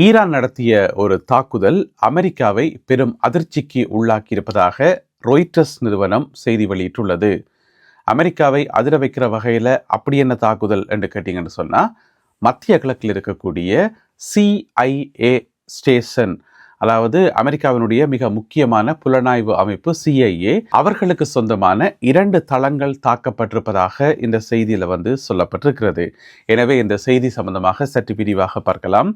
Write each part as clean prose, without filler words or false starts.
Iran நடத்திய ஒரு தாக்குதல் அமெரிக்காவை பெரும் அதிர்ச்சிக்கு உள்ளாக்கியிருப்பதாக ராய்ட்டர்ஸ் நிறுவனம் செய்தி வெளியிட்டுள்ளது. அமெரிக்காவை அதிர வைக்கிற வகையில் அப்படி என்ன தாக்குதல் என்று கேட்டீங்கன்னு சொன்னால், மத்திய கிழக்கில் இருக்கக்கூடிய CIA ஸ்டேஷன், அதாவது அமெரிக்காவினுடைய மிக முக்கியமான புலனாய்வு அமைப்பு CIA, அவர்களுக்கு சொந்தமான 2 தளங்கள் தாக்கப்பட்டிருப்பதாக இந்த செய்தியில் சொல்லப்பட்டிருக்கிறது. எனவே இந்த செய்தி சம்பந்தமாக சற்று விரிவாக பார்க்கலாம்.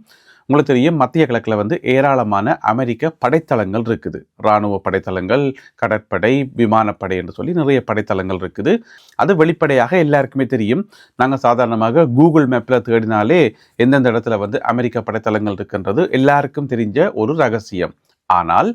உங்களுக்கு தெரியும், மத்திய கிழக்கில் ஏராளமான அமெரிக்க படைத்தளங்கள் இருக்குது. இராணுவ படைத்தளங்கள், கடற்படை, விமானப்படை என்று சொல்லி நிறைய படைத்தளங்கள் இருக்குது. அது வெளிப்படையாக எல்லாருக்குமே தெரியும். நாங்கள் சாதாரணமாக கூகுள் மேப்பில் தேடினாலே எந்தெந்த இடத்துல அமெரிக்க படைத்தளங்கள் இருக்குன்றது எல்லாருக்கும் தெரிஞ்ச ஒரு ரகசியம். ஆனால்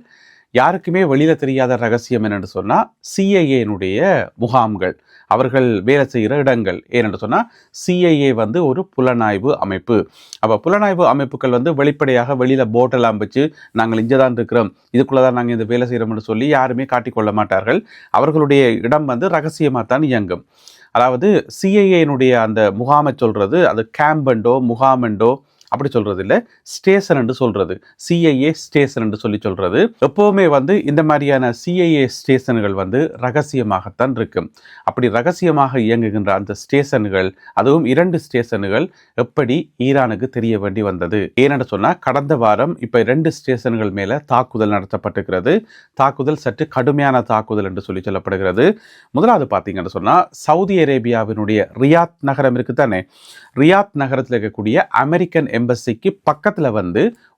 யாருக்குமே வெளியில் தெரியாத ரகசியம் என்னென்னு சொன்னால், CIAனுடைய முகாம்கள், அவர்கள் வேலை செய்கிற இடங்கள். ஏனென்று சொன்னால் CIA ஒரு புலனாய்வு அமைப்பு. அப்போ புலனாய்வு அமைப்புகள் வெளிப்படையாக வெளியில் போட்டெல்லாம் வச்சு நாங்கள் இங்கே தான் இருக்கிறோம், இதுக்குள்ளே தான் நாங்கள் இந்த வேலை செய்கிறோம்னு சொல்லி யாருமே காட்டிக்கொள்ள மாட்டார்கள். அவர்களுடைய இடம் ரகசியமாக தான் இயங்கும். அதாவது CIAனுடைய அந்த முகாமை சொல்கிறது அது கேம்பண்டோ முகாமெண்டோ அப்படி சொல்றது இல்லை, ஸ்டேஷன் என்று சொல்றது, CIA ஸ்டேஷன் என்று சொல்றது. எப்பவுமே இந்த மாதிரியான CIA ஸ்டேஷன்கள் ரகசியமாகத்தான் இருக்கும். அப்படி ரகசியமாக இயங்குகின்ற அந்த ஸ்டேஷன்கள், அதுவும் 2 ஸ்டேஷன்கள் எப்படி ஈரானுக்கு தெரிய வேண்டி வந்தது? ஏனென்று சொன்னால், கடந்த வாரம் இப்போ 2 ஸ்டேஷன்கள் மேல தாக்குதல் நடத்தப்பட்டிருக்கிறது. தாக்குதல் சற்று கடுமையான தாக்குதல் என்று சொல்லப்படுகிறது. முதலாவது பார்த்தீங்கன்னு சொன்னால், சவுதி அரேபியாவினுடைய ரியாத் நகரம் இருக்கு தானே, ரியாத் நகரத்தில் இருக்கக்கூடிய அமெரிக்கன் எம்பசிக்கு பக்கத்தில்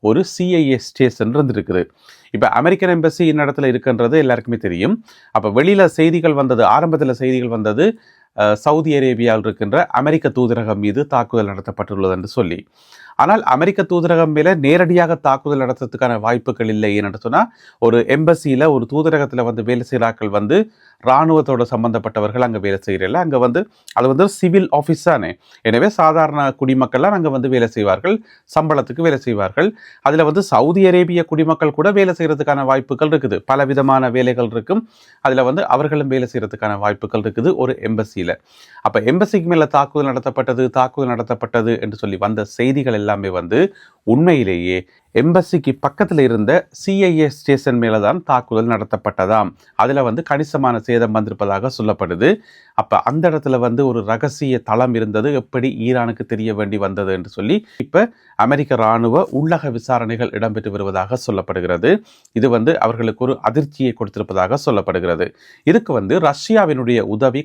ஒரு CIA ஸ்டேஷன் இருந்திருக்குது. இப்போ அமெரிக்கன் எம்பசி இந்த இடத்துல இருக்குன்றது எல்லாருக்குமே தெரியும். அப்போ வெளியில் செய்திகள் வந்தது, ஆரம்பத்தில் செய்திகள் வந்தது சவுதி அரேபியாவில் இருக்கின்ற அமெரிக்க தூதரகம் மீது தாக்குதல் நடத்தப்பட்டுள்ளது என்று சொல்லி. ஆனால் அமெரிக்க தூதரகம் மேலே நேரடியாக தாக்குதல் நடத்துறதுக்கான வாய்ப்புகள் இல்லை. ஏன்னு சொன்னால், ஒரு எம்பசியில், ஒரு தூதரகத்தில் வேலை செய்கிறார்கள் இராணுவத்தோட சம்பந்தப்பட்டவர்கள் அங்கே வேலை செய்கிறதில்ல. அங்கே அது சிவில் ஆஃபீஸ் தானே. எனவே சாதாரண குடிமக்கள்லாம் அங்கே வேலை செய்வார்கள், சம்பளத்துக்கு வேலை செய்வார்கள். அதில் சவுதி அரேபிய குடிமக்கள் கூட வேலை செய்கிறதுக்கான வாய்ப்புகள் இருக்குது. பல விதமான வேலைகள் இருக்கும். அதில் அவர்களும் வேலை செய்கிறதுக்கான வாய்ப்புகள் இருக்குது ஒரு எம்பசியில். அப்போ எம்பசிக்கு மேலே தாக்குதல் நடத்தப்பட்டது என்று சொல்லி வந்த செய்திகள் எல்லாமே உண்மையிலேயே எம்பசிக்கு பக்கத்தில் இருந்த CIA ஸ்டேஷன் மேலே தான் தாக்குதல் நடத்தப்பட்டதாம். அதில் கணிசமான சேதம் வந்திருப்பதாக சொல்லப்படுது. அப்போ அந்த இடத்துல ஒரு ரகசிய தளம் இருந்தது, எப்படி ஈரானுக்கு தெரிய வேண்டி வந்தது என்று சொல்லி இப்போ அமெரிக்க இராணுவ உள்ளக விசாரணைகள் இடம்பெற்று வருவதாக சொல்லப்படுகிறது. இது அவர்களுக்கு ஒரு அதிர்ச்சியை கொடுத்திருப்பதாக சொல்லப்படுகிறது. இதுக்கு ரஷ்யாவினுடைய உதவி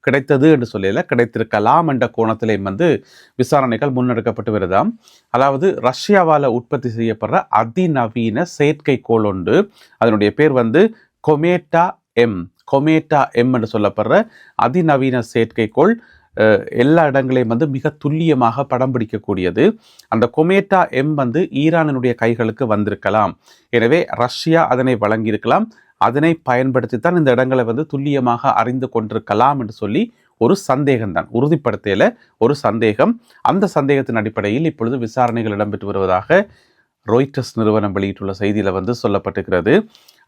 கிடைத்தது என்று சொல்லல, கிடைத்திருக்கலாம் என்ற கோணத்திலேயும் விசாரணைகள் முன்னெடுக்கப்பட்டு வருதாம். அதாவது ரஷ்யாவால் உற்பத்தி செய்யப்படுற அதிநவீன செயற்கைக்கோள் ஒன்று, அதனுடைய பேர் கொமேட்டா எம் என்று சொல்லப்படுற அதிநவீன செயற்கைக்கோள் எல்லா இடங்களையும் மிக துல்லியமாக படம் பிடிக்கக்கூடியது. அந்த கொமேட்டா எம் ஈரானினுடைய கைகளுக்கு வந்திருக்கலாம். எனவே ரஷ்யா அதனை வழங்கியிருக்கலாம். அதனை பயன்படுத்தித்தான் இந்த இடங்களை துல்லியமாக அறிந்து கொண்டிருக்கலாம் என்று சொல்லி ஒரு சந்தேகம்தான், உறுதிப்படுத்தல ஒரு சந்தேகம். அந்த சந்தேகத்தின் அடிப்படையில் இப்பொழுது விசாரணைகள் இடம்பெற்று வருவதாக ராய்ட்டர்ஸ் நிறுவனம் வெளியிட்டுள்ள செய்தியில் சொல்லப்பட்டிருக்கிறது.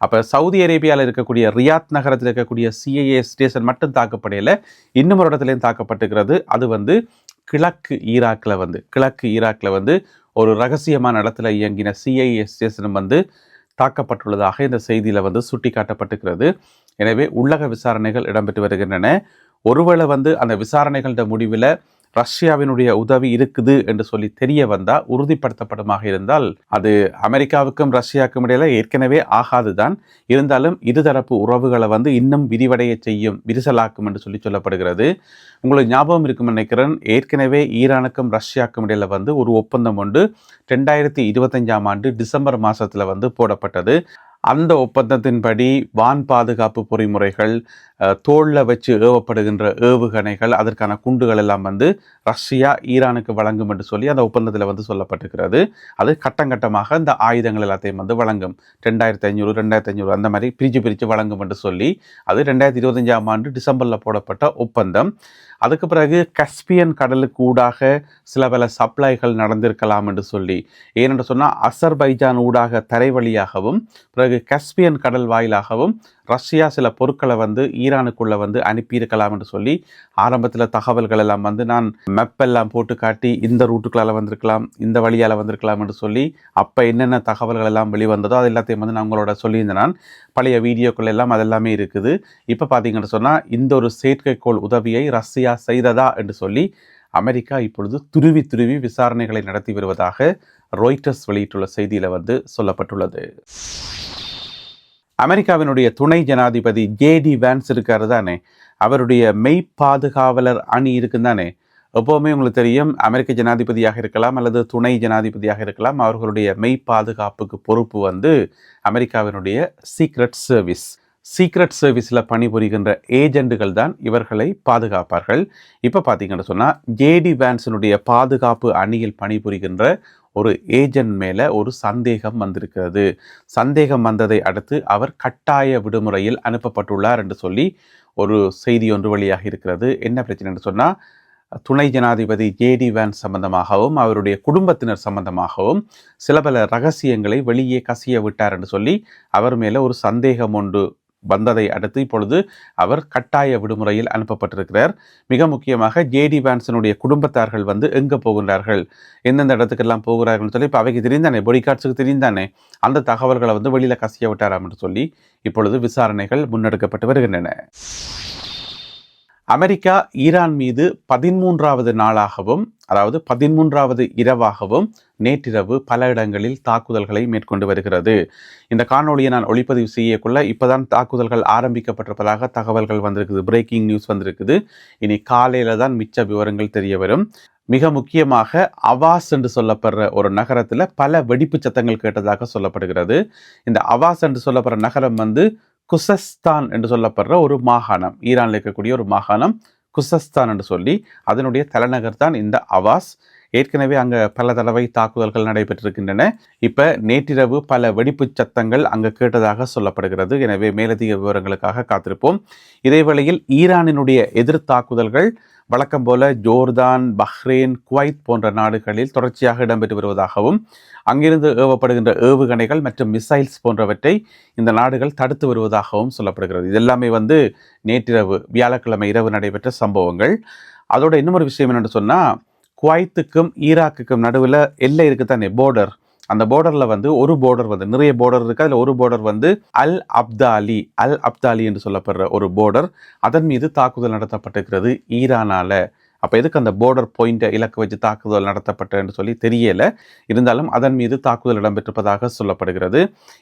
அப்போ சவுதி அரேபியாவில் இருக்கக்கூடிய ரியாத் நகரத்தில் இருக்கக்கூடிய CIA ஸ்டேஷன் மட்டும் தாக்கப்படையில, இன்னும் ஒரு இடத்துலையும் தாக்கப்பட்டிருக்கிறது. அது கிழக்கு ஈராக்கில் ஒரு ரகசியமான இடத்துல இயங்கின CIA ஸ்டேஷனும் தாக்கப்பட்டுள்ளதாக இந்த செய்தியில் சுட்டிக்காட்டப்பட்டிருக்கிறது. எனவே உள்ளக விசாரணைகள் இடம்பெற்று வருகின்றன. ஒருவேளை அந்த விசாரணைகளோட முடிவில் ரஷ்யாவினுடைய உதவி இருக்குது என்று சொல்லி தெரிய வந்தால், உறுதிப்படுத்தப்படுமாக இருந்தால், அது அமெரிக்காவுக்கும் ரஷ்யாவுக்கும் இடையில ஏற்கனவே ஆகாதுதான். இருந்தாலும் இருதரப்பு உறவுகளை இன்னும் விரிவடைய செய்யும், விரிசலாக்கும் என்று சொல்லப்படுகிறது. உங்களுக்கு ஞாபகம் இருக்கும் நினைக்கிறேன், ஏற்கனவே ஈரானுக்கும் ரஷ்யாவுக்கும் இடையில ஒரு ஒப்பந்தம் ஒன்று 2025ஆம் ஆண்டு டிசம்பர் மாதத்தில் போடப்பட்டது. அந்த ஒப்பந்தத்தின்படி வான் பாதுகாப்பு பொறிமுறைகள், தோளில் வச்சு ஏவப்படுகின்ற ஏவுகணைகள், அதற்கான குண்டுகள் எல்லாம் ரஷ்யா ஈரானுக்கு வழங்கும் என்று சொல்லி அந்த ஒப்பந்தத்தில் சொல்லப்பட்டிருக்கிறது. அது கட்டமாக இந்த ஆயுதங்கள் எல்லாத்தையும் வழங்கும். 2500 அந்த மாதிரி பிரித்து வழங்கும் என்று சொல்லி அது 2025ஆம் ஆண்டு டிசம்பரில் போடப்பட்ட ஒப்பந்தம். அதுக்கு பிறகு கஸ்பியன் கடலுக்கு ஊடாக சில பல சப்ளைகள் நடந்திருக்கலாம் என்று சொல்லி, ஏனென்று சொன்னால் அசர்பைஜான் ஊடாக தரை வழியாகவும் பிறகு கஸ்பியன் கடல் வாயிலாகவும் ரஷ்யா சில பொருட்களை ஈரானுக்குள்ளே வந்து அனுப்பியிருக்கலாம் என்று சொல்லி ஆரம்பத்தில் தகவல்கள் எல்லாம் வந்து நான் மெப்பெல்லாம் போட்டு காட்டி இந்த ரூட்டுக்களால் வந்திருக்கலாம், இந்த வழியால் வந்திருக்கலாம் என்று சொல்லி அப்போ என்னென்ன தகவல்கள் எல்லாம் வெளிவந்ததோ அது எல்லாத்தையும் வந்து நான் உங்களோட சொல்லியிருந்தேன். நான் பழைய வீடியோக்கள் எல்லாம் அதெல்லாமே இருக்குது. இப்போ பார்த்தீங்கன்னு சொன்னால் இந்த ஒரு செயற்கைக்கோள் உதவியை ரஷ்யா செய்ததா என்று சொல்லி அமெரிக்கா இப்பொழுது துருவி விசாரணைகளை நடத்தி வருவதாக ராய்ட்டர்ஸ் வெளியிட்டுள்ள செய்தியில் வந்து சொல்லப்பட்டுள்ளது. அமெரிக்காவினுடைய துணை ஜனாதிபதி ஜேடி வான்ஸ் இருக்காரு தானே, அவருடைய மெய் பாதுகாவலர் அணி இருக்குன்னு தானே. எப்போவுமே உங்களுக்கு தெரியும், அமெரிக்க ஜனாதிபதியாக இருக்கலாம் அல்லது துணை ஜனாதிபதியாக இருக்கலாம், அவர்களுடைய மெய் பாதுகாப்புக்கு பொறுப்பு வந்து அமெரிக்காவினுடைய சீக்ரெட் சர்வீஸில் பணிபுரிகின்ற ஏஜெண்டுகள் தான் இவர்களை பாதுகாப்பார்கள். இப்போ பார்த்தீங்கன்னு சொன்னால் ஜேடி வான்ஸினுடைய பாதுகாப்பு அணியில் பணிபுரிகின்ற ஒரு ஏஜென்ட் மேலே ஒரு சந்தேகம் வந்திருக்கிறது. சந்தேகம் வந்ததை அடுத்து அவர் கட்டாய விடுமுறையில் அனுப்பப்பட்டுள்ளார் என்று சொல்லி ஒரு செய்தி ஒன்று வழியாக இருக்கிறது. என்ன பிரச்சனை என்று சொன்னால், துணை ஜனாதிபதி ஜேடி வான்ஸ் சம்பந்தமாகவும் அவருடைய குடும்பத்தினர் சம்பந்தமாகவும் சில பல ரகசியங்களை வெளியே கசிய விட்டார் என்று சொல்லி அவர் மேலே ஒரு சந்தேகம் ஒன்று வந்ததை அடுத்து இப்பொழுது அவர் கட்டாய விடுமுறையில் அனுப்பப்பட்டிருக்கிறார். மிக முக்கியமாக ஜேடி வான்ஸனுடைய குடும்பத்தார்கள் வந்து எங்கே போகின்றார்கள், எந்தெந்த இடத்துக்கெல்லாம் போகிறார்கள் சொல்லி இப்போ அவைக்கு தெரிந்தானே, பாடிகார்ட்ஸுக்கு தெரிந்தானே, அந்த தகவல்களை வந்து வெளியில் கசிய விட்டாராம் என்று சொல்லி இப்பொழுது விசாரணைகள் முன்னெடுக்கப்பட்டு வருகின்றன. அமெரிக்கா ஈரான் மீது 13வது நாளாகவும், அதாவது 13வது இரவாகவும் நேற்றிரவு பல இடங்களில் தாக்குதல்களை மேற்கொண்டு வருகிறது. இந்த காணொலியை நான் ஒளிப்பதிவு செய்யக்குள்ள இப்போதான் தாக்குதல்கள் ஆரம்பிக்கப்பட்டிருப்பதாக தகவல்கள் வந்திருக்குது, பிரேக்கிங் நியூஸ் வந்திருக்குது. இனி காலையில் தான் மிச்ச விவரங்கள் தெரிய வரும். மிக முக்கியமாக அவாஸ் என்று சொல்லப்படுற ஒரு நகரத்தில் பல வெடிப்பு சத்தங்கள் கேட்டதாக சொல்லப்படுகிறது. இந்த அவாஸ் என்று சொல்லப்படுற நகரம் வந்து குசஸ்தான் என்று சொல்லப்படுற ஒரு மாகாணம், ஈரானில் இருக்கக்கூடிய ஒரு மாகாணம் குசஸ்தான் என்று சொல்லி அதனுடைய தலைநகர் தான் இந்த அவாஸ். ஏற்கனவே அங்கே பல தடவை தாக்குதல்கள் நடைபெற்றிருக்கின்றன. இப்போ நேற்றிரவு பல வெடிப்பு சத்தங்கள் அங்கே கேட்டதாக சொல்லப்படுகிறது. எனவே மேலதிக விவரங்களுக்காக காத்திருப்போம். இதேவேளையில் ஈரானினுடைய எதிர் தாக்குதல்கள் வழக்கம் போல ஜோர்தான், பஹ்ரைன், குவைத் போன்ற நாடுகளில் தொடர்ச்சியாக இடம்பெற்று வருவதாகவும் அங்கிருந்து ஏவப்படுகின்ற ஏவுகணைகள் மற்றும் மிசைல்ஸ் போன்றவற்றை இந்த நாடுகள் தடுத்து வருவதாகவும் சொல்லப்படுகிறது. இதெல்லாமே வந்து நேற்றிரவு வியாழக்கிழமை இரவு நடைபெற்ற சம்பவங்கள். அதோட இன்னொரு விஷயம் என்னென்னு சொன்னால், குவைத்துக்கும் ஈராக்குக்கும் நடுவில் எல்லை இருக்குதானே, போர்டர். அந்த போர்டரில் வந்து ஒரு போர்டர் வந்து நிறைய போர்டர் இருக்குது. அதில் ஒரு போர்டர் வந்து அல் அப்தாலி என்று சொல்லப்படுற ஒரு போர்டர். அதன் மீது தாக்குதல் நடத்தப்பட்டிருக்கிறது ஈரானால். அப்போ எதுக்கு அந்த போர்டர் பாயிண்ட்டை இலக்கு வச்சு தாக்குதல் நடத்தப்பட்டன்னு சொல்லி தெரியலை. இருந்தாலும் அதன் மீது தாக்குதல் இடம்பெற்றிருப்பதாக சொல்லப்படுகிறது.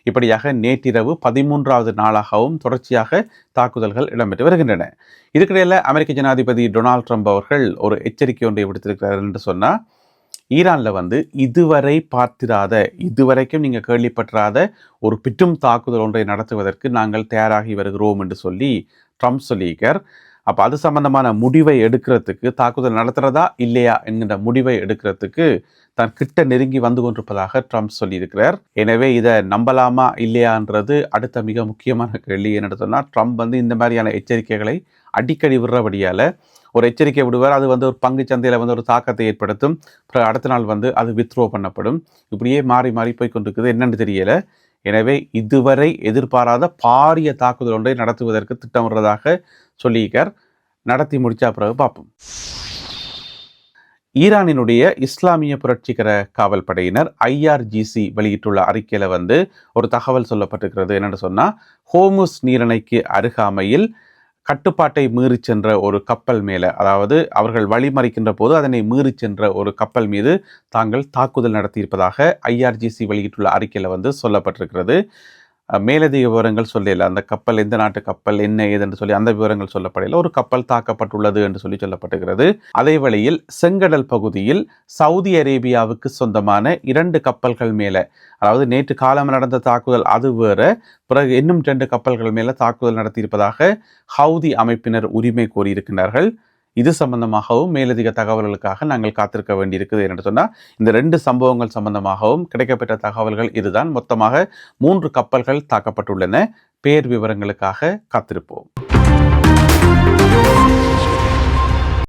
இப்படியாக நேற்றிரவு 13வது நாளாகவும் தொடர்ச்சியாக தாக்குதல்கள் இடம்பெற்று வருகின்றன. இதுக்கிடையில் அமெரிக்க ஜனாதிபதி டொனால்ட் ட்ரம்ப் அவர்கள் ஒரு எச்சரிக்கை ஒன்றை விடுத்திருக்கிறார் என்று சொன்னால், ஈரானில் வந்து இதுவரைக்கும் நீங்கள் கேள்விப்பற்றாத ஒரு பிட்டும் தாக்குதல் ஒன்றை நடத்துவதற்கு நாங்கள் தயாராகி வருகிறோம் என்று சொல்லி ட்ரம்ப் சொல்லியிருக்கார். அப்போ அது சம்பந்தமான முடிவை எடுக்கிறதுக்கு, தாக்குதல் நடத்துகிறதா இல்லையா என்கிற முடிவை எடுக்கிறதுக்கு தான் கிட்ட நெருங்கி வந்து கொண்டிருப்பதாக ட்ரம்ப் சொல்லியிருக்கிறார். எனவே இதை நம்பலாமா இல்லையான்றது அடுத்த மிக முக்கியமான கேள்வி. என்னென்னு சொன்னால், ட்ரம்ப் வந்து இந்த மாதிரியான எச்சரிக்கைகளை அடிக்கடி விடுறபடியால் ஒரு எச்சரிக்கை விடுவார், அது வந்து ஒரு பங்கு சந்தையில் வந்து ஒரு தாக்கத்தை ஏற்படுத்தும், அப்புறம் அடுத்த நாள் வந்து அது வித்ரோ பண்ணப்படும். இப்படியே மாறி போய் கொண்டிருக்குது, என்னென்னு தெரியலை. எனவே இதுவரை எதிர்பாராத பாரிய தாக்குதல் ஒன்றை நடத்துவதற்கு திட்டமிடுறதாக சொல்லியிருக்கார். நடத்தி முடிச்சா பிறகு பார்ப்போம். ஈரானினுடைய இஸ்லாமிய புரட்சிகர காவல் படையினர் IRGC வெளியிட்டுள்ள அறிக்கையில் வந்து ஒரு தகவல் சொல்லப்பட்டிருக்கிறது. என்னென்னு சொன்னால், ஹோமுஸ் நீரிணைக்கு அருகாமையில் கட்டுப்பாட்டை மீறி சென்ற ஒரு கப்பல் மேலே, அதாவது அவர்கள் வழிமறிக்கின்ற போது அதனை மீறி சென்ற ஒரு கப்பல் மீது தாங்கள் தாக்குதல் நடத்தியிருப்பதாக IRGC வெளியிட்டுள்ள அறிக்கையில் வந்து சொல்லப்பட்டிருக்கிறது. மேலதிக விவரங்கள் சொல்லல, அந்த கப்பல் எந்த நாட்டு கப்பல் என்ன ஏதென்று சொல்லி அந்த விவரங்கள் சொல்லப்படையில் ஒரு கப்பல் தாக்கப்பட்டுள்ளது என்று சொல்லி சொல்லப்பட்டிருக்கிறது. அதே வேளையில் செங்கடல் பகுதியில் சவுதி அரேபியாவுக்கு சொந்தமான 2 கப்பல்கள் மேலே, அதாவது நேற்று காலம் நடந்த தாக்குதல் அது வேற, பிறகு இன்னும் 2 கப்பல்கள் மேலே தாக்குதல் நடத்தியிருப்பதாக ஹவுதி அமைப்பினர் உரிமை கோரியிருக்கிறார்கள். இது சம்பந்தமாகவும் மேலதிக தகவல்களுக்காக நாங்கள் காத்திருக்க வேண்டியிருக்குது. என்று சொன்னால், இந்த 2 சம்பவங்கள் சம்பந்தமாகவும் கிடைக்கப்பெற்ற தகவல்கள் இதுதான். மொத்தமாக 3 கப்பல்கள் தாக்கப்பட்டுள்ளன. பேர் விவரங்களுக்காக காத்திருப்போம்.